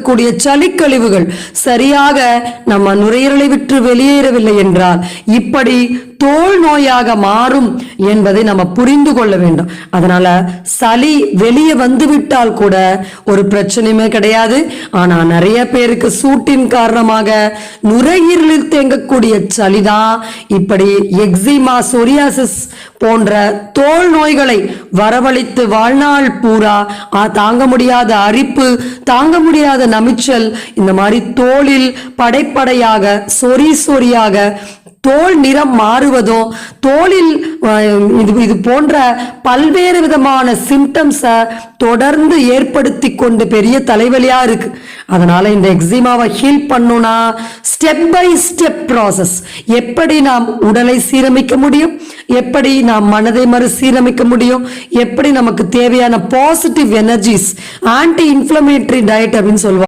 இருக்கக்கூடிய சளிக்கழிவுகள் சரியாக நம்ம நுரையீரலை விட்டு வெளியேறவில்லை என்றால் இப்படி தோல் நோயாக மாறும் என்பதை நம்ம புரிந்து கொள்ள வேண்டும். அதனால சளி வெளியே வந்துவிட்டால் கூட ஒரு பிரச்சனையுமே கிடையாது. ஆனா நிறைய பேருக்கு சூட்டின் காரணமாக நுரையீரலில் தேங்கக்கூடிய சளிதான் இப்படி எக்ஸிமா, சொரியாசிஸ் போன்ற தோல் நோய்களை வரவழைத்து வாழ்நாள் பூரா தாங்க முடியாத அரிப்பு, தாங்க முடியாத நமிச்சல், இந்த மாதிரி தோலில் படைப்படையாக சொறி சொறியாக தோல் நிறம் மாறுவதும், தோலில் இது போன்ற பல்வேறு விதமான சிம்டம்ஸை தொடர்ந்து ஏற்படுத்தி கொண்டு பெரிய தலைவலியா இருக்கு. அதனால இந்த எக்ஸிமாவை ஹீல் பண்ணணும்னா ஸ்டெப் பை ஸ்டெப் ப்ராசஸ். எப்படி நாம் உடலை சீரமைக்க முடியும், எப்படி நாம் மனதை மறுசீரமைக்க முடியும், எப்படி நமக்கு தேவையான positive energies, anti inflammatory diet அப்படின்னு சொல்லுவாங்க.